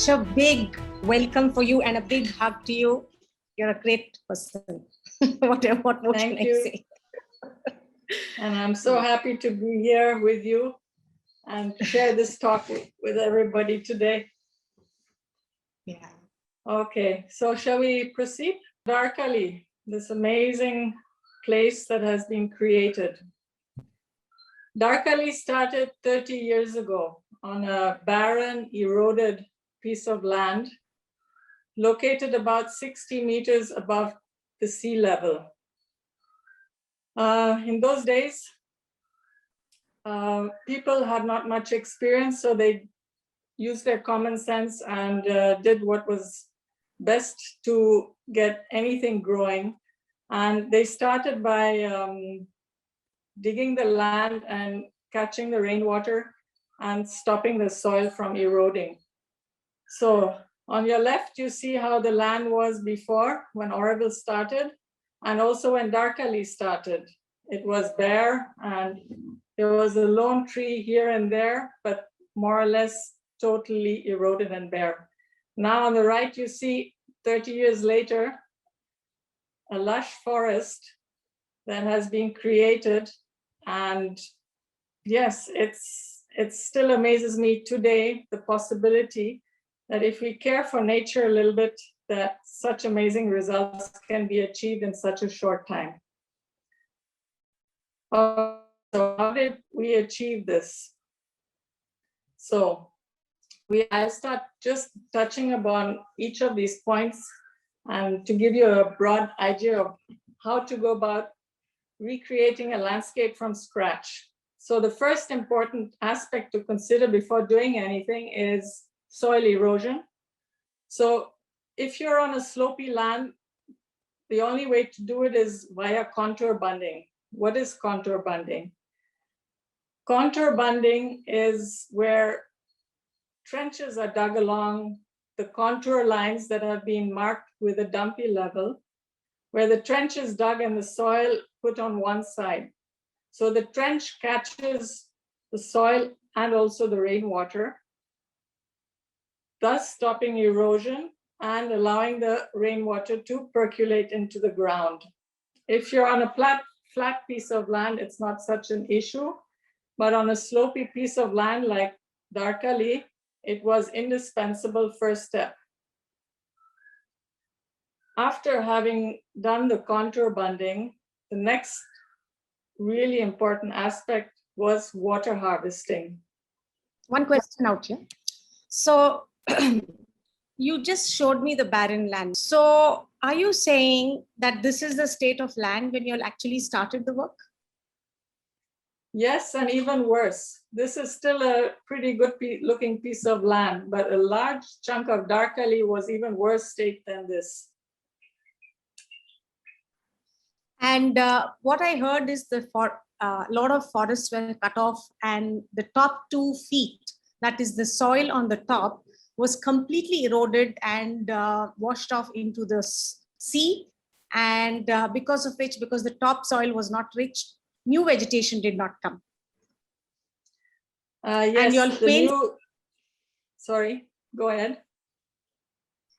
such a big welcome for you and a big hug to you. You're a great person. What more can I say? And I'm so happy to be here with you and share this talk with everybody today. Yeah. Okay, so shall we proceed? Darkali, this amazing place that has been created. Darkali started 30 years ago on a barren, eroded piece of land located about 60 meters above the sea level. In those days, people had not much experience, so they used their common sense and did what was best to get anything growing. And they started by digging the land and catching the rainwater and stopping the soil from eroding. So on your left, you see how the land was before when Auroville started, and also when Darkali started. It was bare and there was a lone tree here and there, but more or less totally eroded and bare. Now on the right, you see 30 years later, a lush forest that has been created. And yes, it still amazes me today, the possibility that if we care for nature a little bit, that such amazing results can be achieved in such a short time. So how did we achieve this? So I'll start just touching upon each of these points and to give you a broad idea of how to go about recreating a landscape from scratch. So the first important aspect to consider before doing anything is soil erosion. So if you're on a slopey land, the only way to do it is via contour bunding. What is contour bunding? Contour bunding is where trenches are dug along the contour lines that have been marked with a dumpy level, where the trench is dug and the soil put on one side. So the trench catches the soil and also the rainwater, thus stopping erosion and allowing the rainwater to percolate into the ground. If you're on a flat piece of land, it's not such an issue, but on a slopey piece of land like Darkali, it was indispensable first step. After having done the contour bunding, the next really important aspect was water harvesting. One question out here. So you just showed me the barren land. So are you saying that this is the state of land when you actually started the work? Yes, and even worse. This is still a pretty good looking piece of land, but a large chunk of Darkali was even worse state than this. And what I heard is a lot of forests were cut off and the top 2 feet, that is the soil on the top, was completely eroded and washed off into the sea. And because the top soil was not rich, new vegetation did not come. Yes, and sorry, go ahead.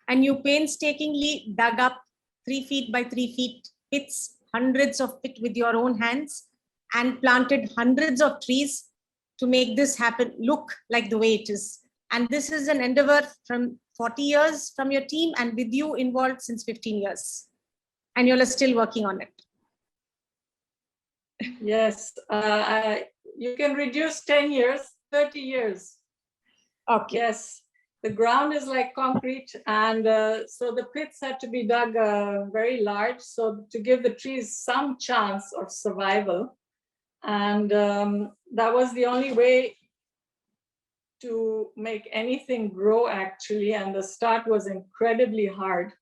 And you painstakingly dug up 3 feet by 3 feet pits, hundreds of pits with your own hands, and planted hundreds of trees to make this happen, look like the way it is. And this is an endeavor from 40 years from your team and with you involved since 15 years. And you're still working on it. Yes, you can reduce 10 years, 30 years. Okay. Yes, the ground is like concrete, and so the pits had to be dug very large, so to give the trees some chance of survival. And that was the only way to make anything grow, actually, and the start was incredibly hard.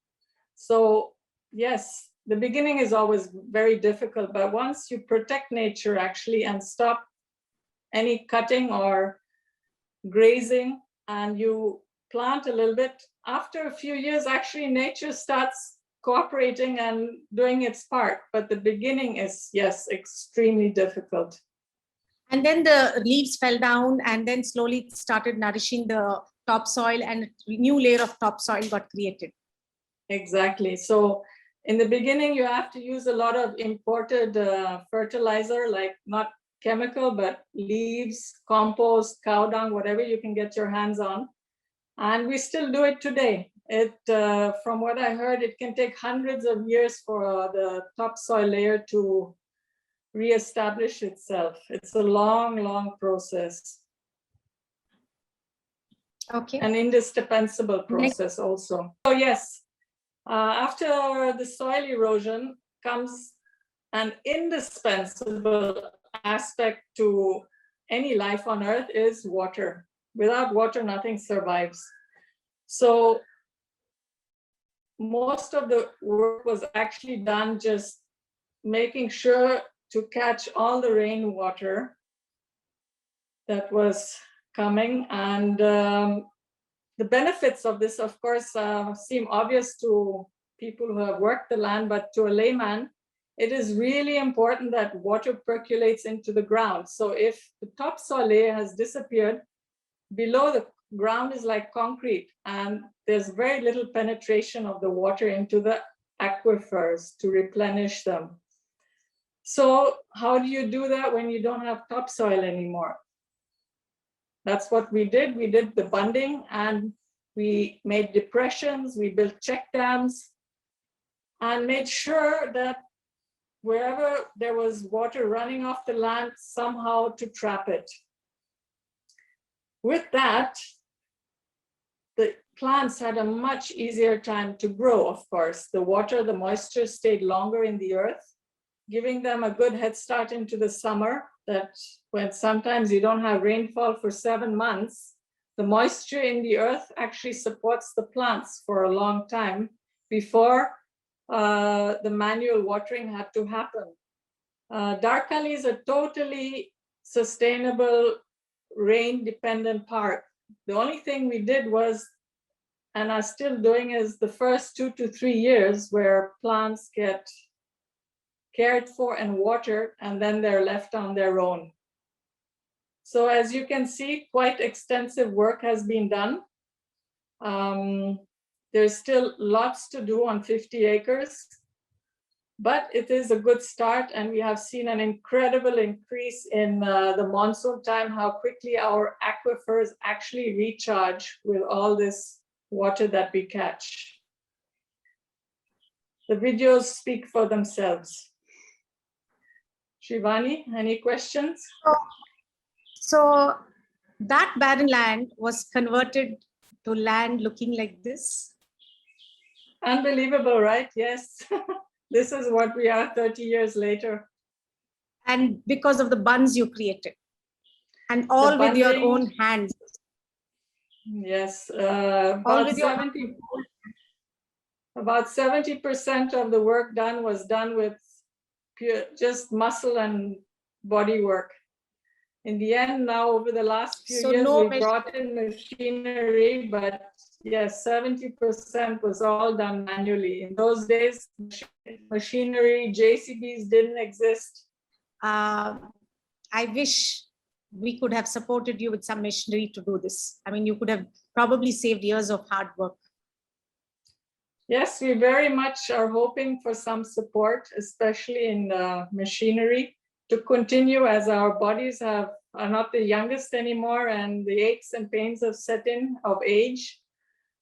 So yes, the beginning is always very difficult, but once you protect nature actually and stop any cutting or grazing and you plant a little bit, after a few years, actually nature starts cooperating and doing its part. But the beginning is, yes, extremely difficult. And then the leaves fell down and then slowly started nourishing the topsoil, and a new layer of topsoil got created. Exactly. So in the beginning, you have to use a lot of imported fertilizer, like not chemical, but leaves, compost, cow dung, whatever you can get your hands on. And we still do it today. From what I heard, it can take hundreds of years for the topsoil layer to reestablish itself. It's a long, long process. Okay. An indispensable process also. So yes, after the soil erosion comes an indispensable aspect to any life on earth is water. Without water, nothing survives. So most of the work was actually done just making sure to catch all the rainwater that was coming. And the benefits of this, of course, seem obvious to people who have worked the land, but to a layman, it is really important that water percolates into the ground. So if the topsoil layer has disappeared, below the ground is like concrete, and there's very little penetration of the water into the aquifers to replenish them. So how do you do that when you don't have topsoil anymore? That's what we did. We did the bunding, and we made depressions, we built check dams, and made sure that wherever there was water running off the land, somehow to trap it. With that, the plants had a much easier time to grow, of course. The water, the moisture stayed longer in the earth, giving them a good head start into the summer, that when sometimes you don't have rainfall for 7 months, the moisture in the earth actually supports the plants for a long time before the manual watering had to happen. Darkali is a totally sustainable, rain-dependent park. The only thing we did was, and are still doing, is the first 2 to 3 years where plants get cared for and watered, and then they're left on their own. So as you can see, quite extensive work has been done. There's still lots to do on 50 acres, but it is a good start, and we have seen an incredible increase in the monsoon time, how quickly our aquifers actually recharge with all this water that we catch. The videos speak for themselves. Shivani, any questions? So that barren land was converted to land looking like this. Unbelievable, right? Yes. This is what we are 30 years later. And because of the buns you created, and all with your own hands. Yes, all with your 70% of the work done was done with pure, just muscle and body work. In the end, now over the last few years, we brought in machinery, but yes, 70% was all done manually. In those days, machinery, JCBs didn't exist. I wish we could have supported you with some machinery to do this. I mean, you could have probably saved years of hard work. Yes, we very much are hoping for some support, especially in machinery, to continue, as our bodies are not the youngest anymore, and the aches and pains have set in of age.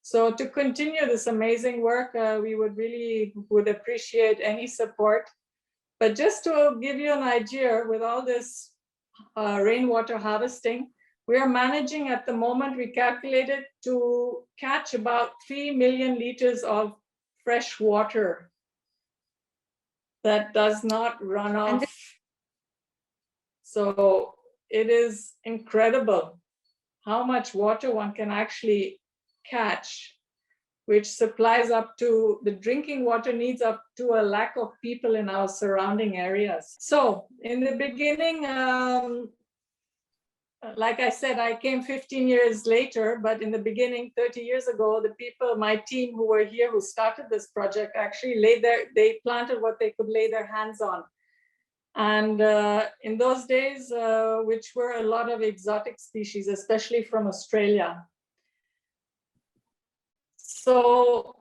So to continue this amazing work, we would appreciate any support. But just to give you an idea, with all this rainwater harvesting, we are managing at the moment, we calculated, to catch about 3 million liters of fresh water that does not run off. So it is incredible how much water one can actually catch, which supplies up to, the drinking water needs up to a lakh of people in our surrounding areas. So in the beginning, like I said, I came 15 years later, but in the beginning, 30 years ago, the people, my team who were here, who started this project, actually they planted what they could lay their hands on. And in those days, which were a lot of exotic species, especially from Australia. So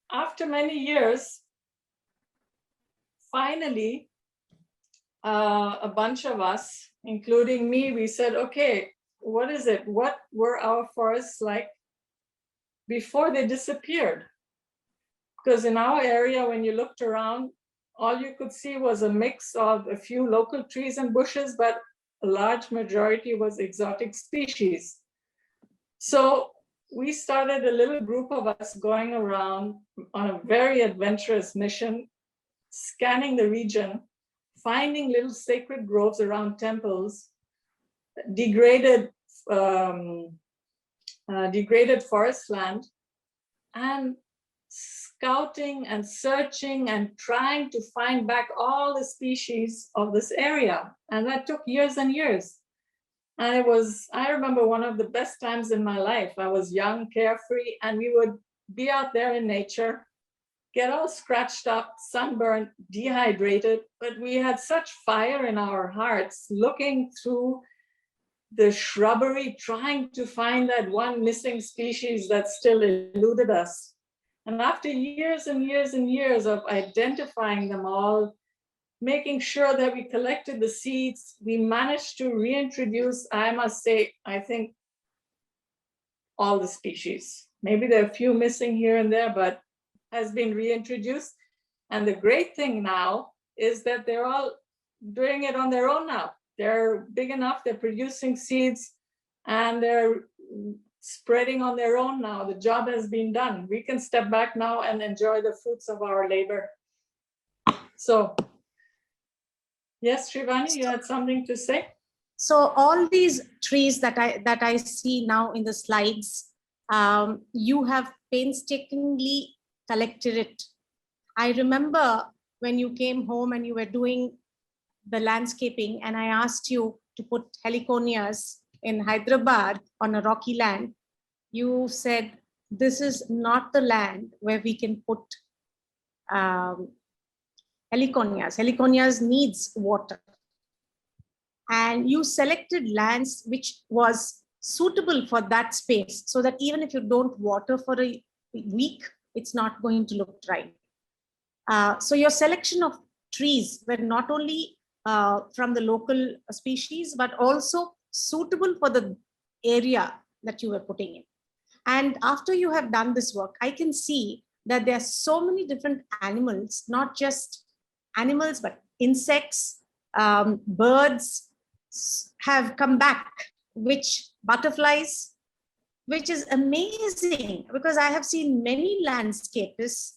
after many years, finally, a bunch of us, including me, we said, okay, what is it? What were our forests like before they disappeared? Because in our area, when you looked around, all you could see was a mix of a few local trees and bushes, but a large majority was exotic species. So we started a little group of us going around on a very adventurous mission, scanning the region, finding little sacred groves around temples, degraded forest land, and scouting and searching and trying to find back all the species of this area. And that took years and years. And I remember one of the best times in my life. I was young, carefree, and we would be out there in nature, get all scratched up, sunburned, dehydrated, but we had such fire in our hearts looking through the shrubbery, trying to find that one missing species that still eluded us. And after years and years and years of identifying them all, making sure that we collected the seeds, we managed to reintroduce, I must say, I think, all the species. Maybe there are a few missing here and there, but has been reintroduced. And the great thing now is that they're all doing it on their own now. They're big enough, they're producing seeds, and they're spreading on their own now. The job has been done. We can step back now and enjoy the fruits of our labor. So, yes, Shivani, you had something to say? So all these trees that I see now in the slides, you have painstakingly collected it. I remember when you came home and you were doing the landscaping, and I asked you to put heliconias in Hyderabad on a rocky land. You said, this is not the land where we can put heliconias. Heliconias needs water. And you selected lands which was suitable for that space, so that even if you don't water for a week, it's not going to look dry. So your selection of trees were not only from the local species, but also suitable for the area that you were putting in. And after you have done this work, I can see that there are so many different animals, not just animals, but insects, birds have come back, which butterflies, which is amazing, because I have seen many landscapists.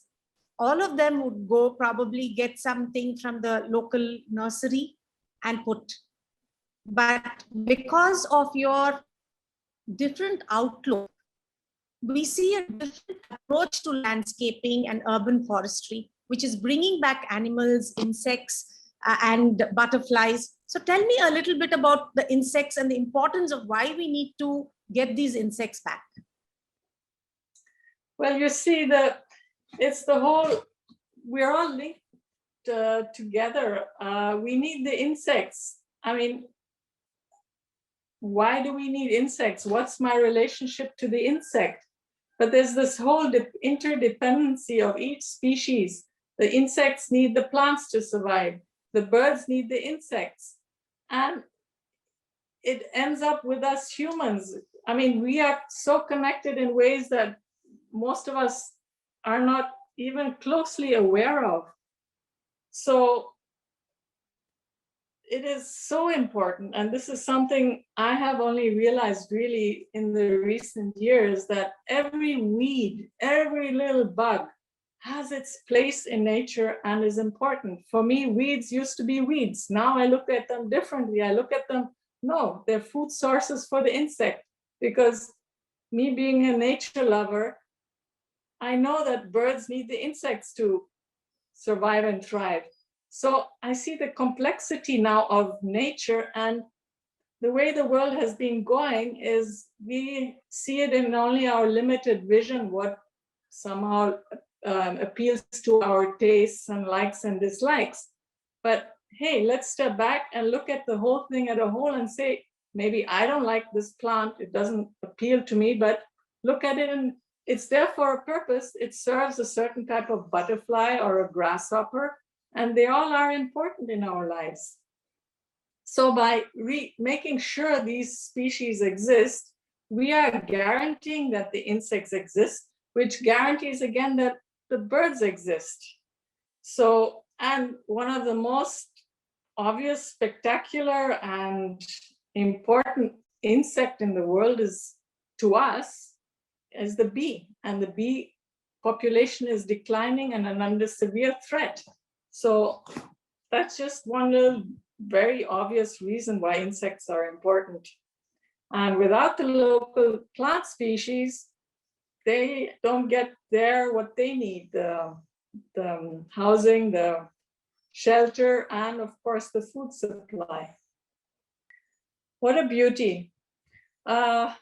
All of them would go probably get something from the local nursery and put. But because of your different outlook, we see a different approach to landscaping and urban forestry, which is bringing back animals, insects, and butterflies. So tell me a little bit about the insects and the importance of why we need to get these insects back. Well, you see, it's the whole, we're all linked together. We need the insects. I mean, why do we need insects? What's my relationship to the insect? But there's this whole interdependency of each species. The insects need the plants to survive. The birds need the insects. And it ends up with us humans. I mean, we are so connected in ways that most of us are not even closely aware of. So it is so important. And this is something I have only realized really in the recent years, that every weed, every little bug has its place in nature and is important. For me, weeds used to be weeds. Now I look at them differently. I look at them, no, they're food sources for the insect, because me being a nature lover, I know that birds need the insects to survive and thrive. So I see the complexity now of nature, and the way the world has been going is we see it in only our limited vision, what somehow appeals to our tastes and likes and dislikes. But hey, let's step back and look at the whole thing as a whole and say, maybe I don't like this plant, it doesn't appeal to me, but look at it and it's there for a purpose. It serves a certain type of butterfly or a grasshopper, and they all are important in our lives. So by making sure these species exist, we are guaranteeing that the insects exist, which guarantees again that the birds exist. So, and one of the most obvious, spectacular, and important insect in the world is, to us, is the bee. And the bee population is declining and under severe threat. So that's just one little very obvious reason why insects are important. And without the local plant species, they don't get what they need, the housing, the shelter, and of course the food supply. What a beauty. Well,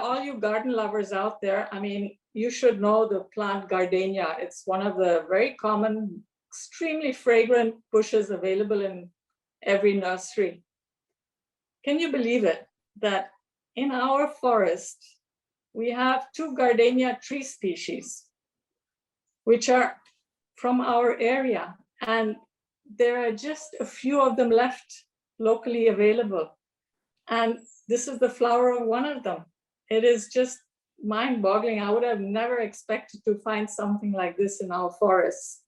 all you garden lovers out there, I mean, you should know the plant gardenia. It's one of the very common, extremely fragrant bushes available in every nursery. Can you believe it, that in our forest, we have 2 gardenia tree species, which are from our area, and there are just a few of them left locally available. And this is the flower of one of them. It is just mind-boggling. I would have never expected to find something like this in our forests.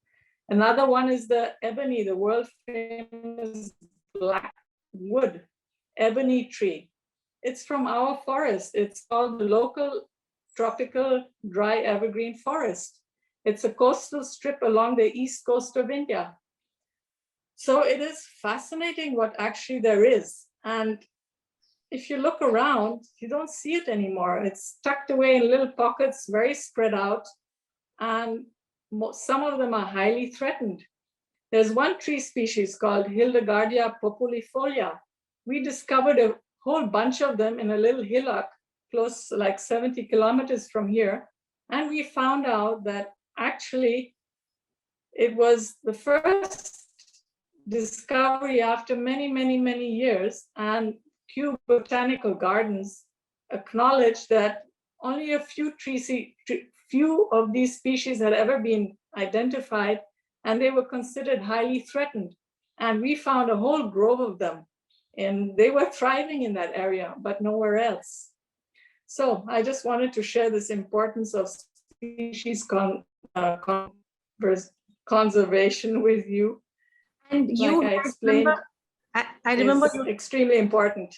Another one is the ebony, the world famous black wood ebony tree. It's from our forest. It's called the local tropical dry evergreen forest. It's a coastal strip along the east coast of India. So it is fascinating what actually there is. And if you look around, you don't see it anymore. It's tucked away in little pockets, very spread out. And some of them are highly threatened. There's one tree species called Hildegardia populifolia. We discovered a whole bunch of them in a little hillock close, like 70 kilometers from here. And we found out that actually it was the first discovery after many, many, many years. And Kew Botanical Gardens acknowledged that only a few of these species had ever been identified, and they were considered highly threatened. And we found a whole grove of them, and they were thriving in that area, but nowhere else. So I just wanted to share this importance of species conservation with you. And you, like I explained, I remember you extremely important.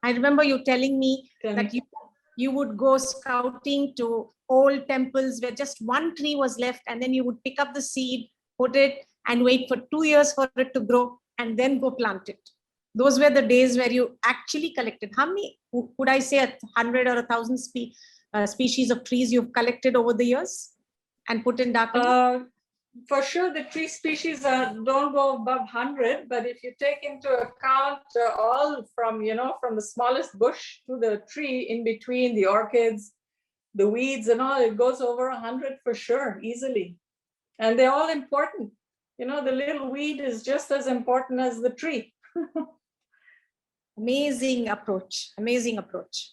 I remember you telling me that you would go scouting to old temples where just one tree was left, and then you would pick up the seed, put it, and wait for 2 years for it to grow, and then go plant it. Those were the days where you actually collected. How many, could I say 100 or 1,000 species of trees you've collected over the years and put in Darkali? For sure, the tree species don't go above 100, but if you take into account all from the smallest bush to the tree in between, the orchids, the weeds and all, it goes over 100 for sure, easily. And they're all important. The little weed is just as important as the tree. Amazing approach, amazing approach.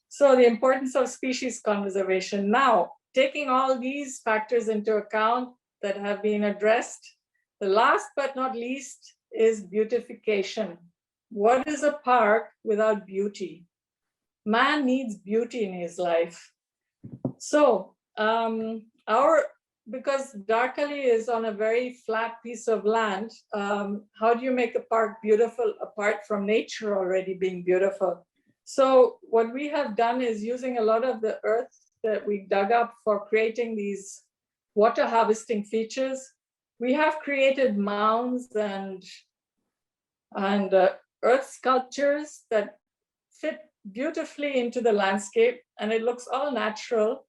So the importance of species conservation. Now, taking all these factors into account that have been addressed, the last but not least is beautification. What is a park without beauty? Man needs beauty in his life. So because Darkali is on a very flat piece of land, how do you make a park beautiful apart from nature already being beautiful? So what we have done is using a lot of the earth that we dug up for creating these water harvesting features. We have created mounds and earth sculptures that fit beautifully into the landscape, and it looks all natural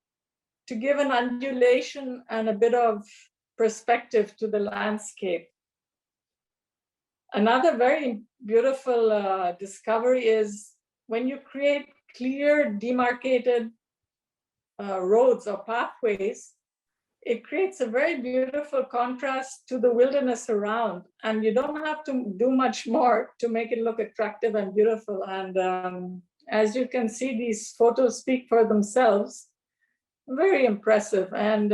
to give an undulation and a bit of perspective to the landscape. Another very beautiful discovery is when you create clear, demarcated roads or pathways, it creates a very beautiful contrast to the wilderness around, and you don't have to do much more to make it look attractive and beautiful. And as you can see, these photos speak for themselves. Very impressive. And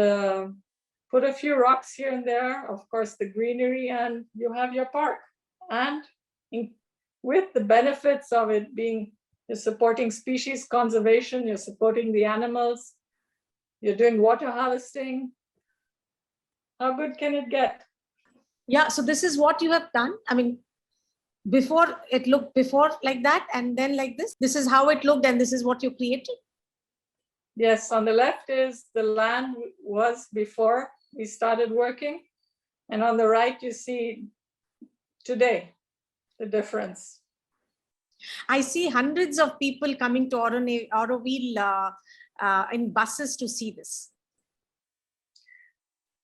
put a few rocks here and there, of course, the greenery, and you have your park. And with the benefits of it being, you're supporting species conservation, you're supporting the animals, you're doing water harvesting. How good can it get? Yeah, so this is what you have done. I mean, before it looked before like that, and then like this. This is how it looked, and this is what you created. Yes, on the left is the land was before we started working. And on the right, you see today, the difference. I see hundreds of people coming to Auroville in buses to see this.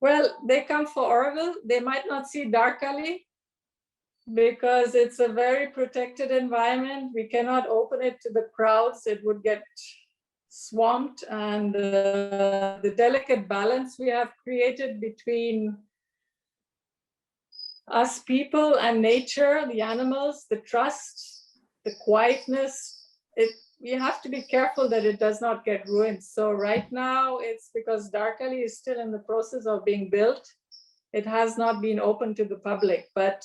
Well, they come for Auroville. They might not see Darkali because it's a very protected environment. We cannot open it to the crowds. It would get swamped. And the delicate balance we have created between us people and nature, the animals, the trust, the quietness, we have to be careful that it does not get ruined. So right now it's because Darkali is still in the process of being built. It has not been open to the public, but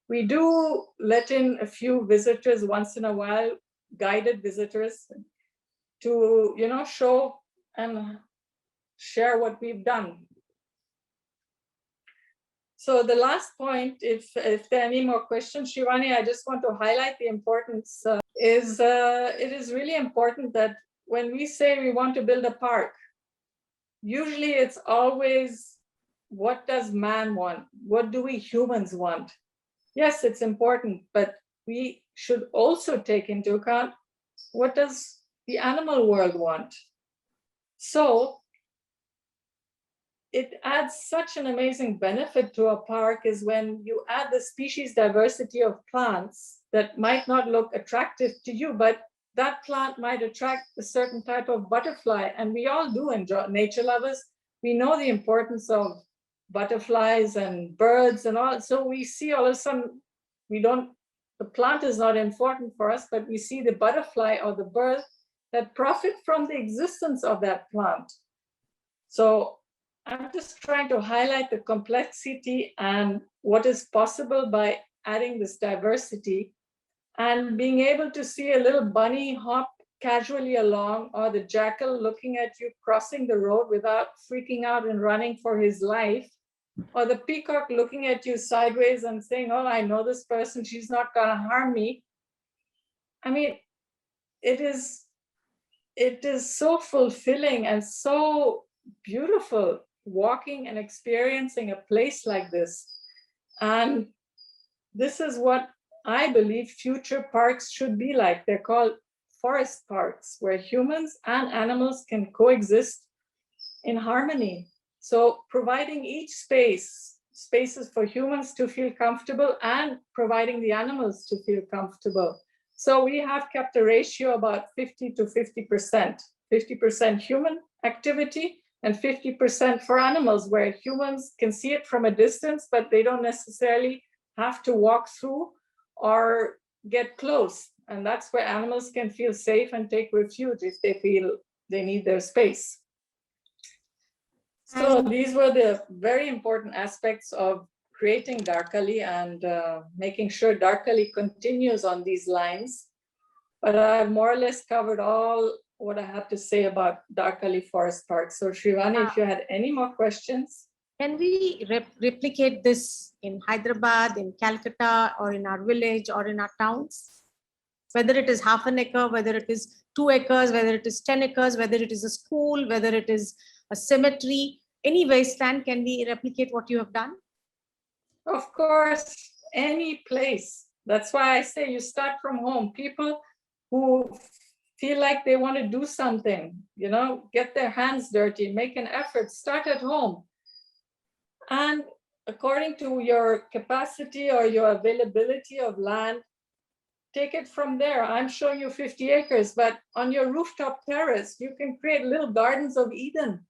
we do let in a few visitors once in a while, guided visitors, to show and share what we've done. So the last point, if there are any more questions, Shivani, I just want to highlight the importance it is really important that when we say we want to build a park, usually it's always, what does man want? What do we humans want? Yes, it's important, but we should also take into account, what does the animal world want? So it adds such an amazing benefit to a park is when you add the species diversity of plants that might not look attractive to you, but that plant might attract a certain type of butterfly. And we all do enjoy, nature lovers. We know the importance of butterflies and birds and all. So we see all of a sudden, the plant is not important for us, but we see the butterfly or the bird that profit from the existence of that plant. So I'm just trying to highlight the complexity and what is possible by adding this diversity, and being able to see a little bunny hop casually along, or the jackal looking at you crossing the road without freaking out and running for his life, or the peacock looking at you sideways and saying, oh, I know this person, she's not gonna harm me. I mean, it is so fulfilling and so beautiful walking and experiencing a place like this. And this is what I believe future parks should be like. They're called forest parks, where humans and animals can coexist in harmony. So providing each spaces for humans to feel comfortable, and providing the animals to feel comfortable. So we have kept a ratio about 50 to 50%, 50% human activity and 50% for animals, where humans can see it from a distance, but they don't necessarily have to walk through or get close. And that's where animals can feel safe and take refuge if they feel they need their space. So these were the very important aspects of creating Darkali and making sure Darkali continues on these lines. But I've more or less covered all what I have to say about Darkali Forest Park. So Shivani, if you had any more questions. Can we replicate this in Hyderabad, in Calcutta, or in our village, or in our towns? Whether it is half an acre, whether it is 2 acres, whether it is 10 acres, whether it is a school, whether it is a cemetery, any wasteland, can we replicate what you have done? Of course, any place. That's why I say you start from home. People who feel like they want to do something, get their hands dirty, make an effort, start at home. And according to your capacity or your availability of land, take it from there. I'm showing you 50 acres, but on your rooftop terrace, you can create little gardens of Eden.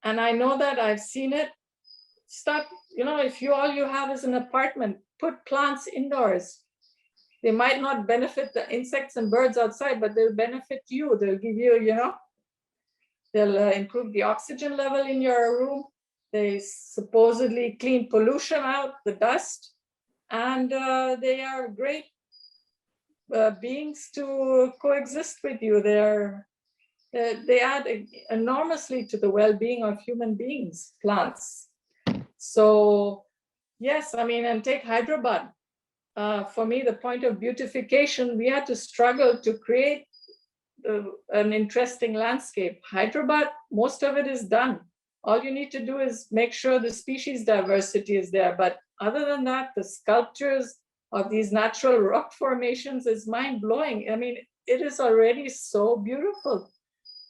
And I know that I've seen it. Start, if all you have is an apartment, put plants indoors. They might not benefit the insects and birds outside, but they'll benefit you. They'll give you, they'll improve the oxygen level in your room. They supposedly clean pollution out, the dust, and they are great beings to coexist with you. They add enormously to the well-being of human beings, plants. So yes, and take Hyderabad. For me, the point of beautification, we had to struggle to create an interesting landscape. Hyderabad, most of it is done. All you need to do is make sure the species diversity is there. But other than that, the sculptures of these natural rock formations is mind-blowing. It is already so beautiful.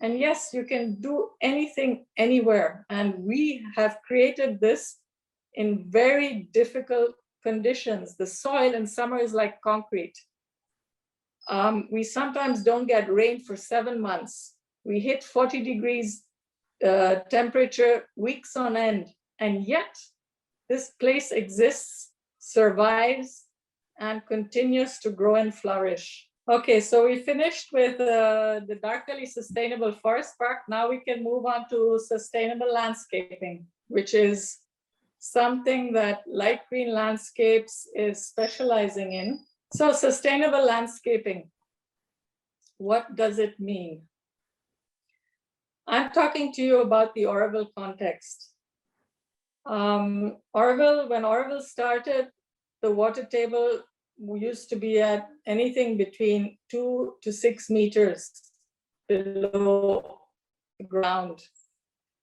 And yes, you can do anything anywhere. And we have created this in very difficult conditions. The soil in summer is like concrete. We sometimes don't get rain for 7 months. We hit 40 degrees temperature weeks on end. And yet this place exists, survives, and continues to grow and flourish. Okay, so we finished with the Darkali Sustainable Forest Park. Now we can move on to sustainable landscaping, which is something that Light Green Landscapes is specializing in. So sustainable landscaping, what does it mean? I'm talking to you about the Auroville context. Auroville, when Auroville started, the water table used to be at anything between 2 to 6 meters below the ground.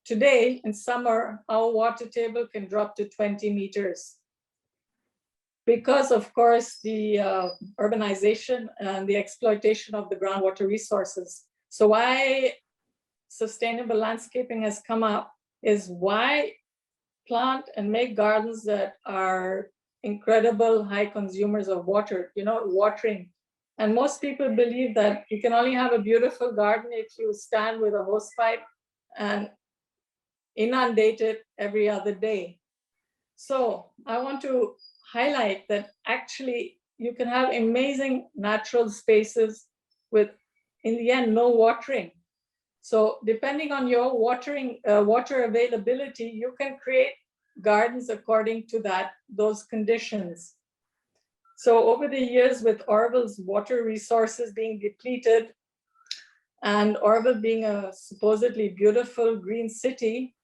Today, in summer, our water table can drop to 20 meters. Because, of course, the urbanization and the exploitation of the groundwater resources. So why sustainable landscaping has come up is why plant and make gardens that are incredible high consumers of water, watering. And most people believe that you can only have a beautiful garden if you stand with a hose pipe and inundate it every other day. So I want to highlight that actually you can have amazing natural spaces with, in the end, no watering. So depending on your water availability, you can create gardens according to those conditions. So over the years, with Auroville's water resources being depleted and Auroville being a supposedly beautiful green city,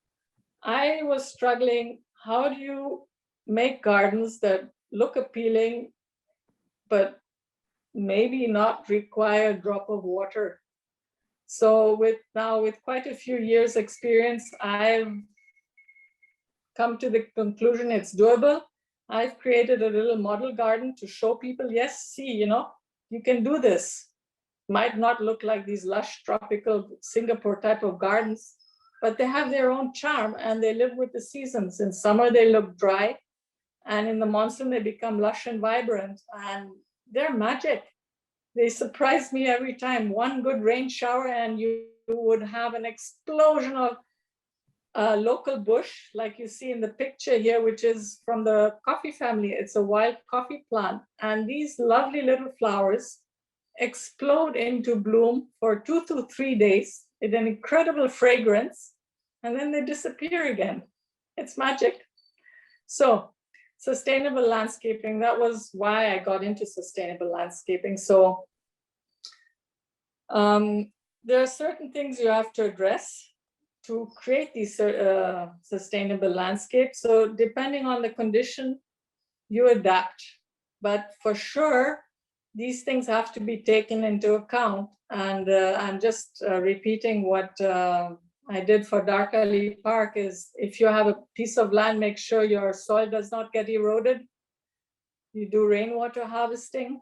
I was struggling, how do you make gardens that look appealing, but maybe not require a drop of water? So with quite a few years experience, I've come to the conclusion it's doable. I've created a little model garden to show people, yes, see, you can do this. Might not look like these lush tropical Singapore type of gardens, but they have their own charm and they live with the seasons. In summer, they look dry, and in the monsoon, they become lush and vibrant, and they're magic. They surprise me every time. One good rain shower and you would have an explosion of local bush, like you see in the picture here, which is from the coffee family. It's a wild coffee plant. And these lovely little flowers explode into bloom for 2 to 3 days with an incredible fragrance, and then they disappear again. It's magic. So sustainable landscaping, that was why I got into sustainable landscaping. So there are certain things you have to address to create these sustainable landscapes. So depending on the condition, you adapt. But for sure, these things have to be taken into account. And I'm just repeating what I did for Darkali Park is, if you have a piece of land, make sure your soil does not get eroded. You do rainwater harvesting.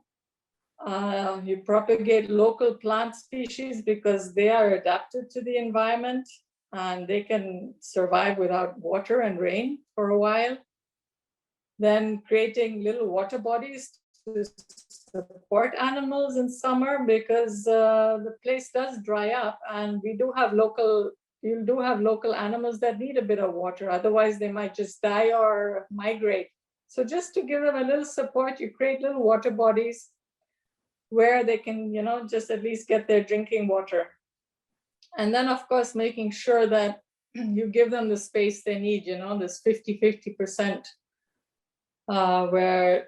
You propagate local plant species because they are adapted to the environment and they can survive without water and rain for a while. Then creating little water bodies to support animals in summer, because the place does dry up, and we do have local you do have local animals that need a bit of water. Otherwise, they might just die or migrate. So just to give them a little support, you create little water bodies where they can, just at least get their drinking water. And then, of course, making sure that you give them the space they need, this 50-50%, where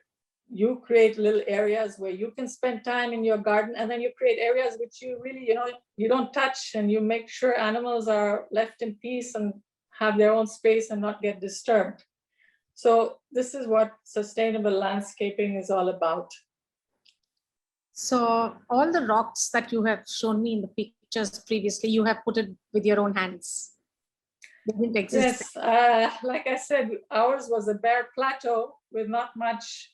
you create little areas where you can spend time in your garden, and then you create areas which you really, you don't touch, and you make sure animals are left in peace and have their own space and not get disturbed. So this is what sustainable landscaping is all about. So all the rocks that you have shown me in the pictures previously, you have put it with your own hands. They didn't exist. Yes, like I said, ours was a bare plateau with not much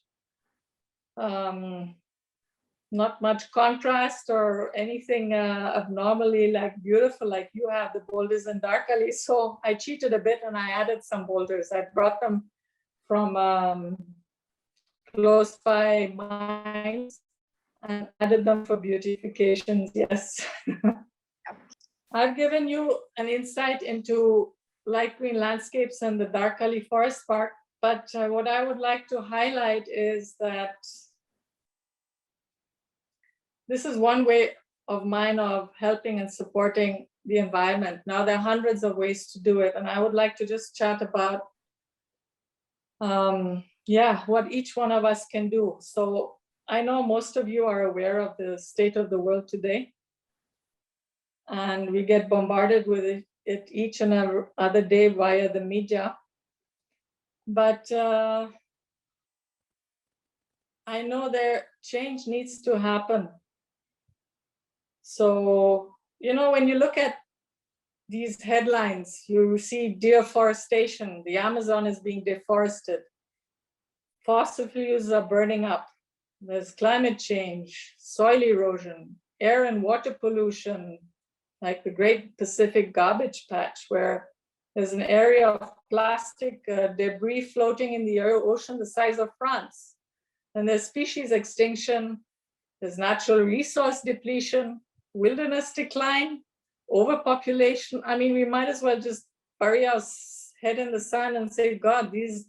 contrast or anything abnormally beautiful like you have, the boulders and darkly. So I cheated a bit and I added some boulders. I brought them from close by mines and added them for beautifications. Yes. I've given you an insight into light green landscapes and the Darkali Forest Park, but what I would like to highlight is that this is one way of mine of helping and supporting the environment. Now, there are hundreds of ways to do it, and I would like to just chat about what each one of us can do. So I know most of you are aware of the state of the world today, and we get bombarded with it each and every other day via the media. But I know their change needs to happen. So, when you look at these headlines, you see deforestation, the Amazon is being deforested, fossil fuels are burning up, there's climate change, soil erosion, air and water pollution, like the Great Pacific Garbage Patch, where there's an area of plastic debris floating in the ocean the size of France. And there's species extinction, there's natural resource depletion, wilderness decline, overpopulation. I mean, we might as well just bury our head in the sand and say, God, these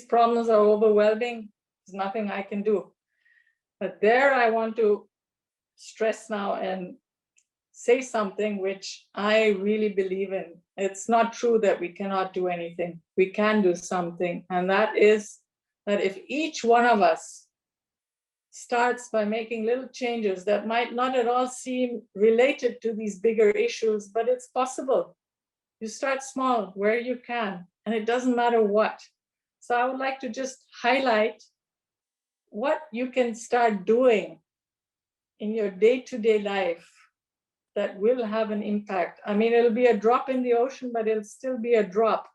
problems are overwhelming. There's nothing I can do. But there I want to stress now and say something which I really believe in. It's not true that we cannot do anything. We can do something. And that is that if each one of us starts by making little changes that might not at all seem related to these bigger issues, but it's possible. You start small where you can, and it doesn't matter what. So I would like to just highlight what you can start doing in your day-to-day life that will have an impact. I mean, it'll be a drop in the ocean, but it'll still be a drop.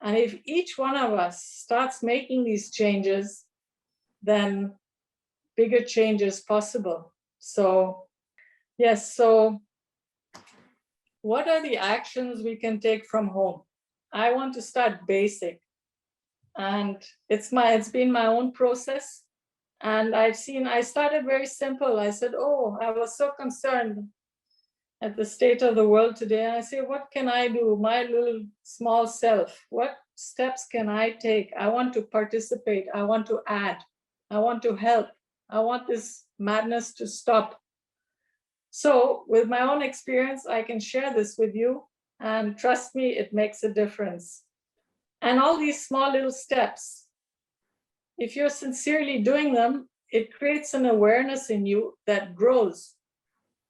And if each one of us starts making these changes, then bigger change is possible. So, yes, so what are the actions we can take from home? I want to start basic. And it's been my own process. And I started very simple. I said, I was so concerned at the state of the world today. I say, what can I do? My little small self, what steps can I take? I want to participate. I want to add. I want to help. I want this madness to stop. So with my own experience, I can share this with you. And trust me, it makes a difference. And all these small little steps, if you're sincerely doing them, it creates an awareness in you that grows.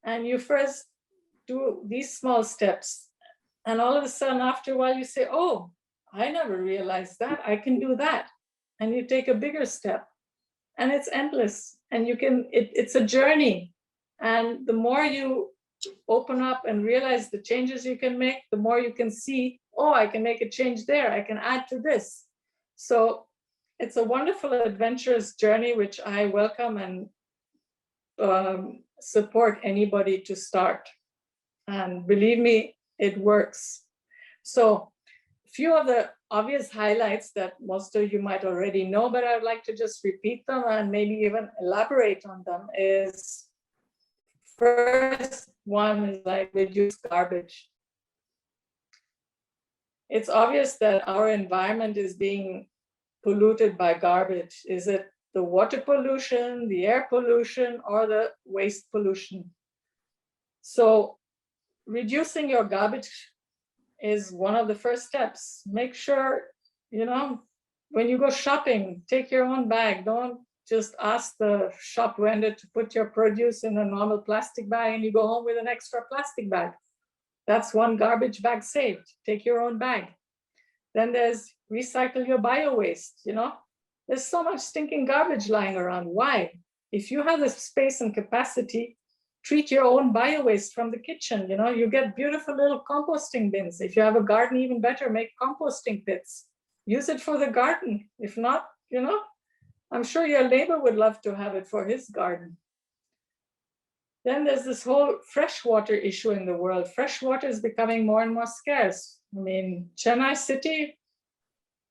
And you first do these small steps. And all of a sudden, after a while, you say, I never realized that. I can do that. And you take a bigger step. And it's endless. And it's a journey. And the more you open up and realize the changes you can make, the more you can see, I can make a change there. I can add to this. So it's a wonderful, adventurous journey, which I welcome and support anybody to start. And believe me, it works. So a few of the obvious highlights that most of you might already know, but I'd like to just repeat them and maybe even elaborate on them is, first one is like reduce garbage. It's obvious that our environment is being polluted by garbage. Is it the water pollution, the air pollution, or the waste pollution? So reducing your garbage is one of the first steps. Make sure, when you go shopping, take your own bag. Don't just ask the shop vendor to put your produce in a normal plastic bag and you go home with an extra plastic bag. That's one garbage bag saved. Take your own bag. Then there's recycle your bio waste. There's so much stinking garbage lying around. Why? If you have the space and capacity, treat your own bio waste from the kitchen. You get beautiful little composting bins. If you have a garden, even better, make composting pits. Use it for the garden. If not, I'm sure your neighbor would love to have it for his garden. Then there's this whole freshwater issue in the world. Freshwater is becoming more and more scarce. I mean, Chennai city,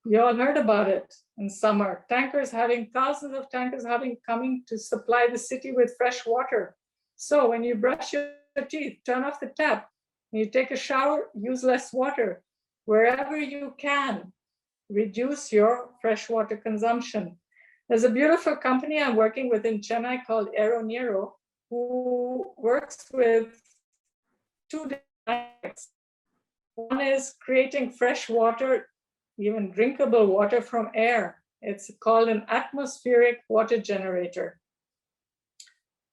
you all heard about it in summer. Thousands of tankers coming to supply the city with fresh water. So when you brush your teeth, turn off the tap. When you take a shower, use less water. Wherever you can, reduce your freshwater consumption. There's a beautiful company I'm working with in Chennai called Auronevi, who works with two different. One is creating fresh water, even drinkable water from air. It's called an atmospheric water generator.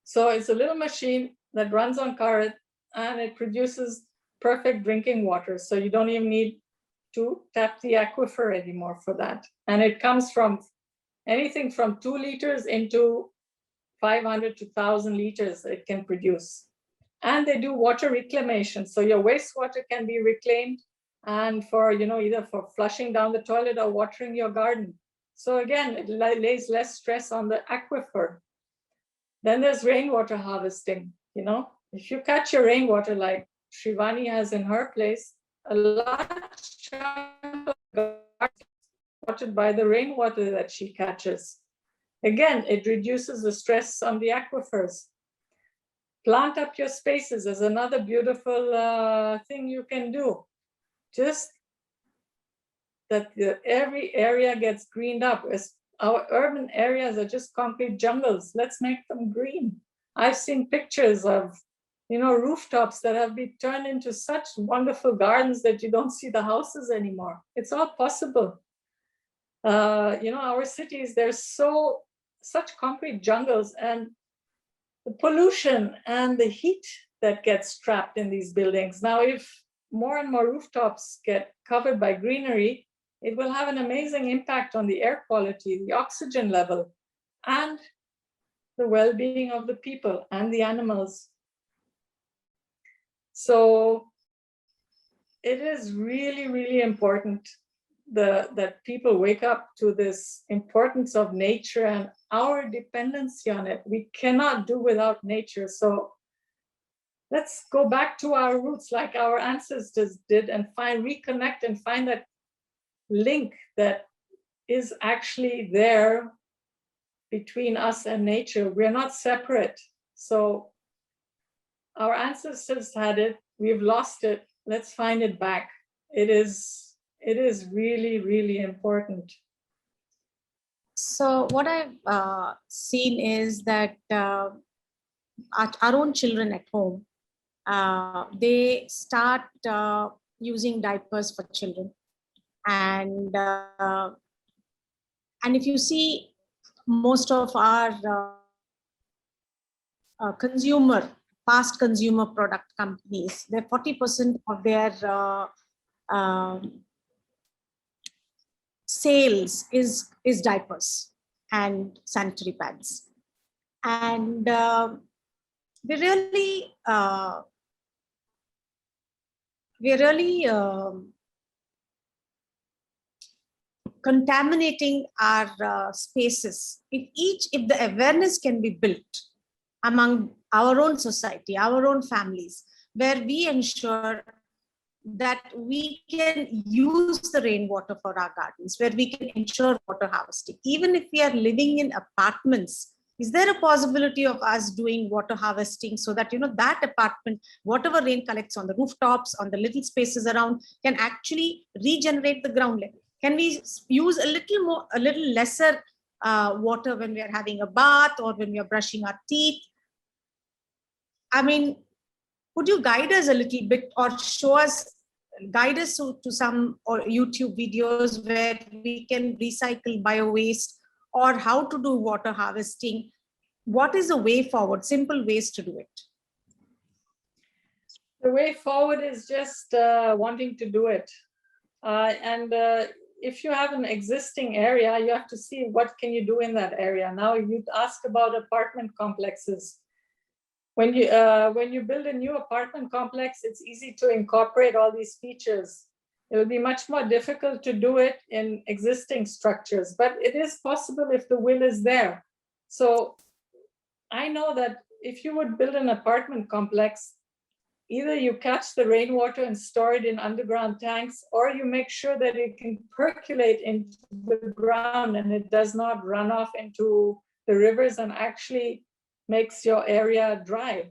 So it's a little machine that runs on current and it produces perfect drinking water. So you don't even need to tap the aquifer anymore for that. And it comes from anything from 2 liters into 500 to 1,000 liters it can produce. And they do water reclamation. So your wastewater can be reclaimed and for, either for flushing down the toilet or watering your garden. So again, it lays less stress on the aquifer. Then there's rainwater harvesting. If you catch your rainwater like Shivani has in her place, a large chunk of garden watered by the rainwater that she catches. Again, it reduces the stress on the aquifers. Plant up your spaces is another beautiful thing you can do. Just that every area gets greened up. Our urban areas are just concrete jungles. Let's make them green. I've seen pictures of, rooftops that have been turned into such wonderful gardens that you don't see the houses anymore. It's all possible. Our cities, there's such concrete jungles, and the pollution and the heat that gets trapped in these buildings. Now, if more and more rooftops get covered by greenery, it will have an amazing impact on the air quality, the oxygen level, and the well-being of the people and the animals. So it is really, really important that people wake up to this importance of nature and our dependency on it. We cannot do without nature. So let's go back to our roots like our ancestors did and reconnect and find that link that is actually there between us and nature. We're not separate. So our ancestors had it, we've lost it. Let's find it back. It is really, really important. So what I've seen is that our own children at home, they start using diapers for children. And if you see most of our fast consumer product companies, they're 40% of their sales is diapers and sanitary pads. And we're really contaminating our spaces. If the awareness can be built among our own society, our own families, where we ensure that we can use the rainwater for our gardens, where we can ensure water harvesting. Even if we are living in apartments, Is there a possibility of us doing water harvesting so that, that apartment, whatever rain collects on the rooftops, on the little spaces around, can actually regenerate the ground level? Can we use a little lesser water when we are having a bath or when we are brushing our teeth? I mean, could you guide us a little bit or guide us to some or YouTube videos where we can recycle bio waste or how to do water harvesting? What is the way forward, simple ways to do it? The way forward is just wanting to do it. And if you have an existing area, you have to see what can you do in that area. Now you'd ask about apartment complexes. When you build a new apartment complex, it's easy to incorporate all these features. It will be much more difficult to do it in existing structures, but it is possible if the will is there. So I know that if you would build an apartment complex, either you catch the rainwater and store it in underground tanks, or you make sure that it can percolate into the ground and it does not run off into the rivers and actually makes your area dry.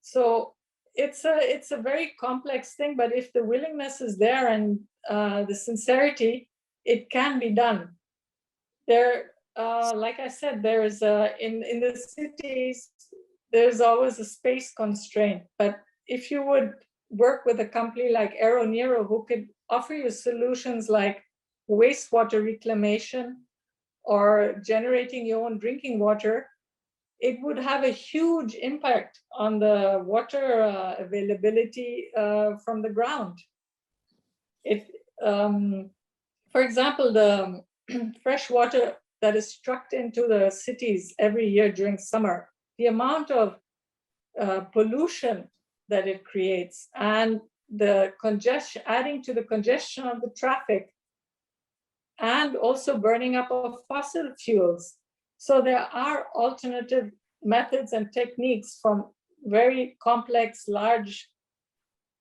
So it's a very complex thing, but if the willingness is there and the sincerity, it can be done. There, like I said, there is in the cities, there's always a space constraint. But if you would work with a company like Auronevi, who could offer you solutions like wastewater reclamation or generating your own drinking water, it would have a huge impact on the water availability from the ground. For example, the fresh water that is trucked into the cities every year during summer, the amount of pollution that it creates and the congestion, adding to the congestion of the traffic, and also burning up of fossil fuels. So there are alternative methods and techniques from very complex, large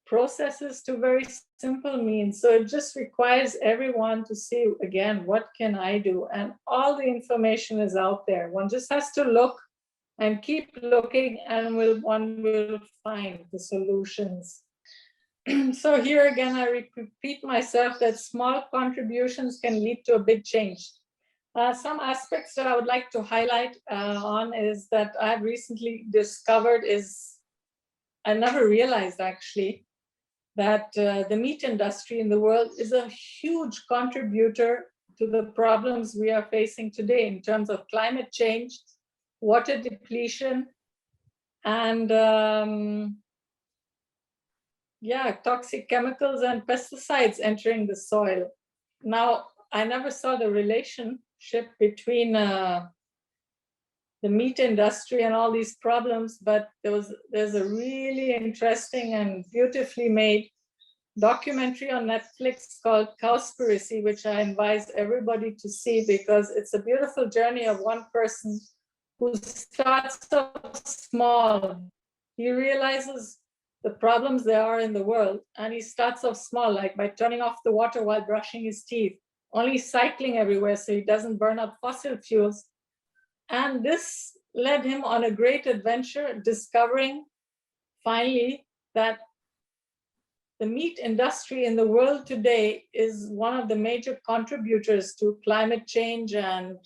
processes to very simple means. So it just requires everyone to see, again, what can I do? And all the information is out there. One just has to look and keep looking, and one will find the solutions. So here again, I repeat myself that small contributions can lead to a big change. Some aspects that I would like to highlight on is that I've recently discovered I never realized actually, that the meat industry in the world is a huge contributor to the problems we are facing today in terms of climate change, water depletion, and toxic chemicals and pesticides entering the soil. Now, I never saw the relationship between the meat industry and all these problems, but there's a really interesting and beautifully made documentary on Netflix called Cowspiracy, which I advise everybody to see because it's a beautiful journey of one person who starts off small. He realizes the problems there are in the world, and he starts off small, like by turning off the water while brushing his teeth, only cycling everywhere so he doesn't burn up fossil fuels. And this led him on a great adventure, discovering finally that the meat industry in the world today is one of the major contributors to climate change and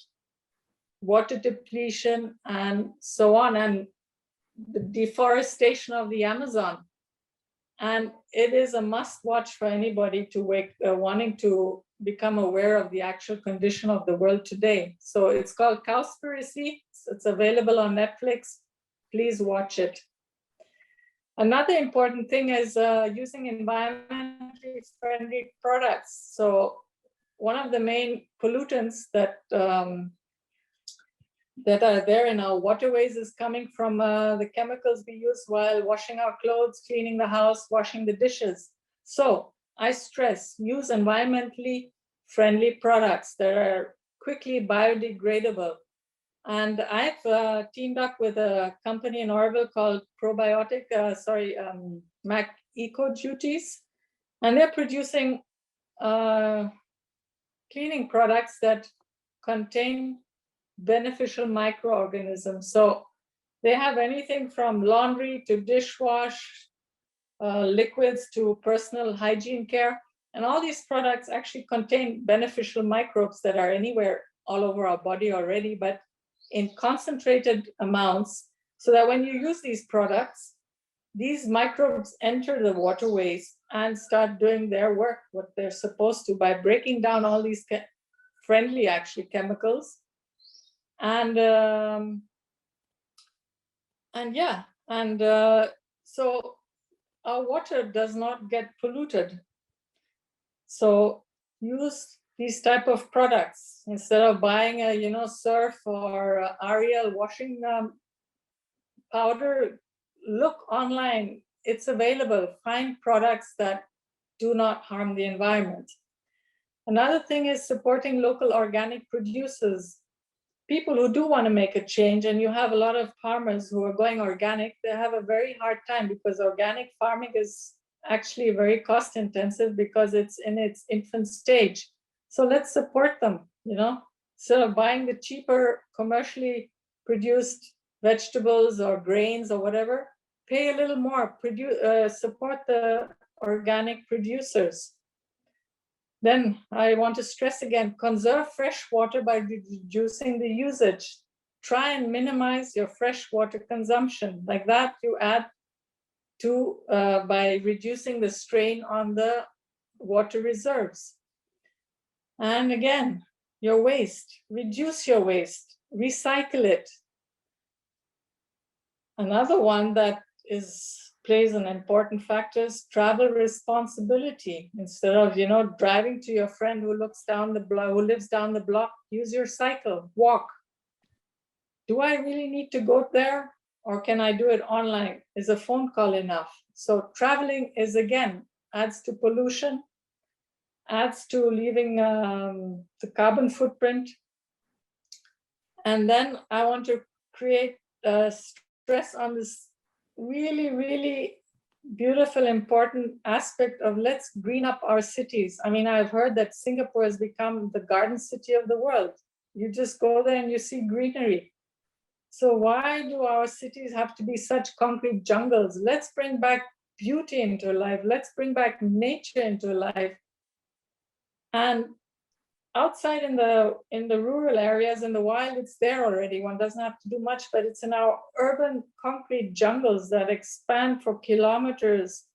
water depletion and so on, and the deforestation of the Amazon. And it is a must watch for anybody to wanting to become aware of the actual condition of the world today. So it's called Cowspiracy. It's available on Netflix. Please watch it. Another important thing is using environmentally friendly products. So one of the main pollutants that are there in our waterways is coming from the chemicals we use while washing our clothes, cleaning the house, washing the dishes. So I stress, use environmentally friendly products that are quickly biodegradable. And I've teamed up with a company in Auroville called Mac Eco Duties, and they're producing cleaning products that contain beneficial microorganisms. So they have anything from laundry to dishwash, liquids to personal hygiene care. And all these products actually contain beneficial microbes that are anywhere all over our body already, but in concentrated amounts, so that when you use these products, these microbes enter the waterways and start doing their work, what they're supposed to, by breaking down all these friendly, actually, chemicals. And so our water does not get polluted. So use these type of products instead of buying a Surf or Ariel washing powder. Look online, it's available. Find products that do not harm the environment. Another thing is supporting local organic producers. People who do want to make a change, and you have a lot of farmers who are going organic, they have a very hard time because organic farming is actually very cost intensive because it's in its infant stage. So let's support them, instead of buying the cheaper commercially produced vegetables or grains or whatever, pay a little more, support the organic producers. Then I want to stress again, conserve fresh water by reducing the usage. Try and minimize your fresh water consumption. Like that, you add to by reducing the strain on the water reserves. And again, your waste, reduce your waste, recycle it. Another one that plays an important factor is travel responsibility. Instead of driving to your friend who lives down the block, use your cycle, walk. Do I really need to go there, or can I do it online? Is a phone call enough? So traveling adds to pollution, adds to leaving the carbon footprint. And then I want to create stress on this really, really beautiful, important aspect of let's green up our cities. I mean, I've heard that Singapore has become the garden city of the world. You just go there and you see greenery. So why do our cities have to be such concrete jungles? Let's bring back beauty into life. Let's bring back nature into life. And outside in the rural areas, in the wild, it's there already. One doesn't have to do much, but it's in our urban concrete jungles that expand for kilometers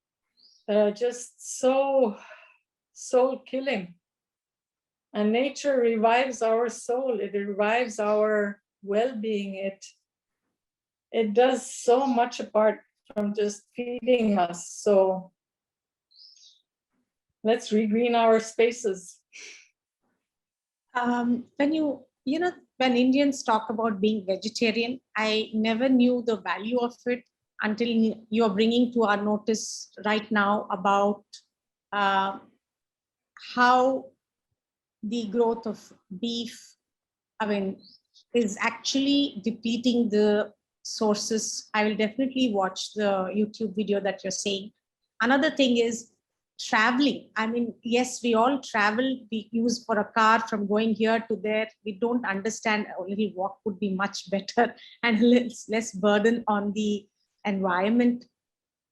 that are just so soul-killing. And nature revives our soul. It revives our well-being. It does so much apart from just feeding us. So let's regreen our spaces. When Indians talk about being vegetarian, I never knew the value of it until you're bringing to our notice right now about how the growth of beef, is actually depleting the sources. I will definitely watch the YouTube video that you're saying. Another thing is traveling. Yes, we all travel. We use for a car from going here to there. We don't understand a little walk would be much better and less burden on the environment.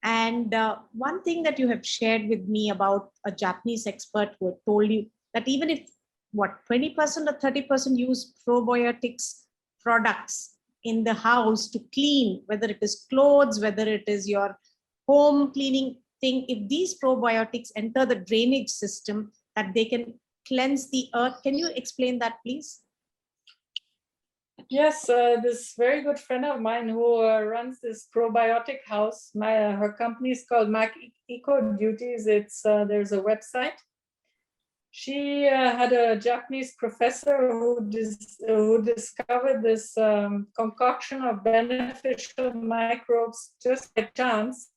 And one thing that you have shared with me about a Japanese expert who had told you that even if 20% or 30% use probiotics products in the house to clean, whether it is clothes, whether it is your home cleaning thing, if these probiotics enter the drainage system, that they can cleanse the earth. Can you explain that, please? Yes, this very good friend of mine who runs this probiotic house, her company is called Mac Eco Duties. There's a website. She had a Japanese professor who discovered this concoction of beneficial microbes just by chance.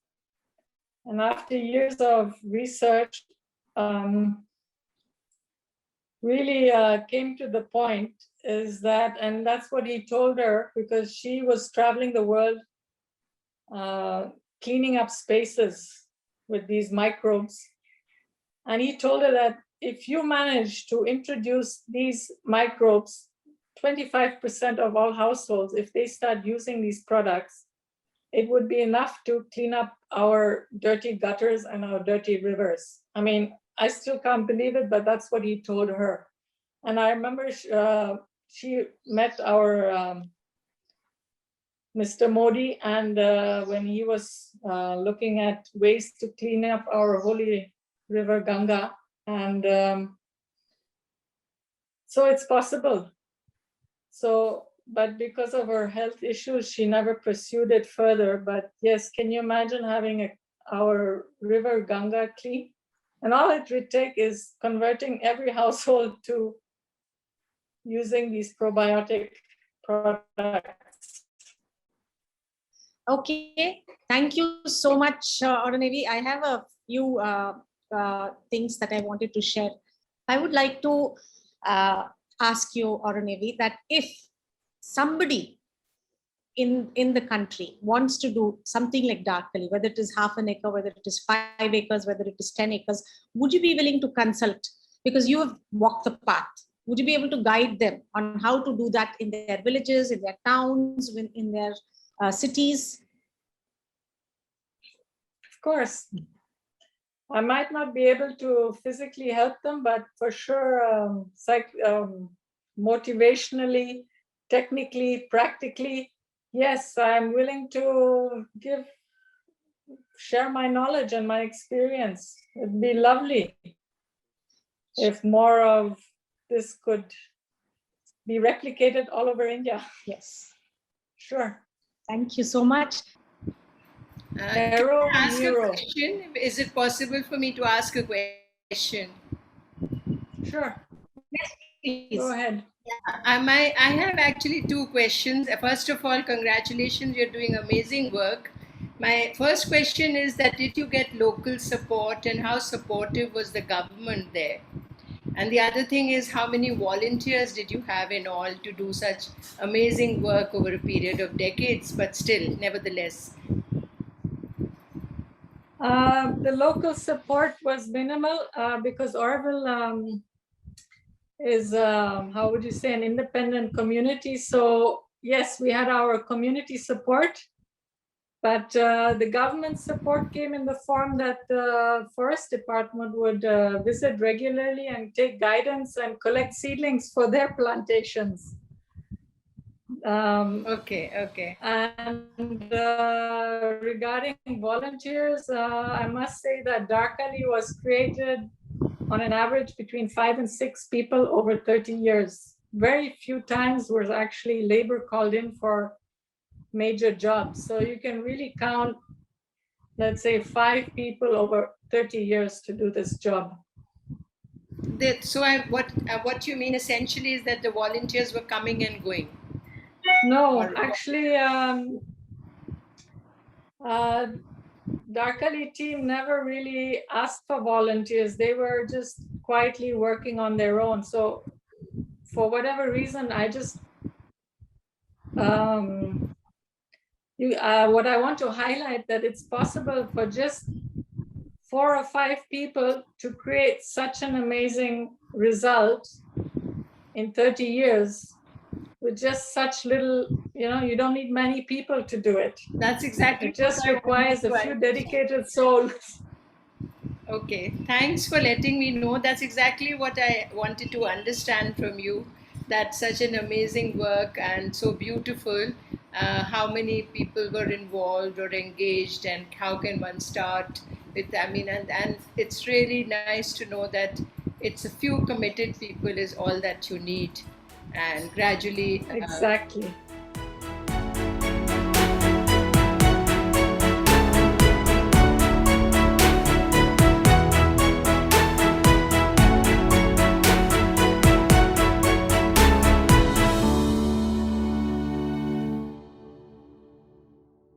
And after years of research, really came to the point is that, and that's what he told her, because she was traveling the world cleaning up spaces with these microbes. And he told her that if you manage to introduce these microbes 25% of all households, if they start using these products, it would be enough to clean up our dirty gutters and our dirty rivers. I mean, I still can't believe it, but that's what he told her. And I remember she met our Mr. Modi, and when he was looking at ways to clean up our holy river Ganga, and so it's possible. So, but because of her health issues, she never pursued it further. But yes, can you imagine having our river Ganga clean? And all it would take is converting every household to using these probiotic products. Okay, thank you so much, Auronevi. I have a few things that I wanted to share. I would like to ask you, Auronevi, that if somebody in the country wants to do something like Darkali, whether it is half an acre, whether it is 5 acres, whether it is 10 acres, would you be willing to consult? Because you have walked the path. Would you be able to guide them on how to do that in their villages, in their towns, in their cities? Of course. I might not be able to physically help them, but for sure, motivationally, technically, practically, yes, I'm willing to share my knowledge and my experience. It'd be lovely if more of this could be replicated all over India. Yes. Sure. Thank you so much. Can I ask a question? Is it possible for me to ask a question? Sure. Yes, please. Go ahead. I have actually 2 questions. First of all, congratulations, you're doing amazing work. My first question is that did you get local support, and how supportive was the government there? And the other thing is, how many volunteers did you have in all to do such amazing work over a period of decades, but still, nevertheless? The local support was minimal because Auroville is, how would you say, an independent community. So yes, we had our community support, but the government support came in the form that the forest department would visit regularly and take guidance and collect seedlings for their plantations. Okay. And regarding volunteers, I must say that Darkali was created on an average between 5 and 6 people over 30 years. Very few times was actually labor called in for major jobs. So you can really count, let's say, 5 people over 30 years to do this job. So what you mean essentially is that the volunteers were coming and going? No, actually, Darkali team never really asked for volunteers. They were just quietly working on their own. So for whatever reason, I just, what I want to highlight that it's possible for just 4 or 5 people to create such an amazing result in 30 years with just such little, you don't need many people to do it. That's exactly. It just requires a few dedicated souls. Okay, thanks for letting me know. That's exactly what I wanted to understand from you, that such an amazing work and so beautiful. How many people were involved or engaged, and how can one start with, and it's really nice to know that it's a few committed people is all that you need, and gradually Exactly.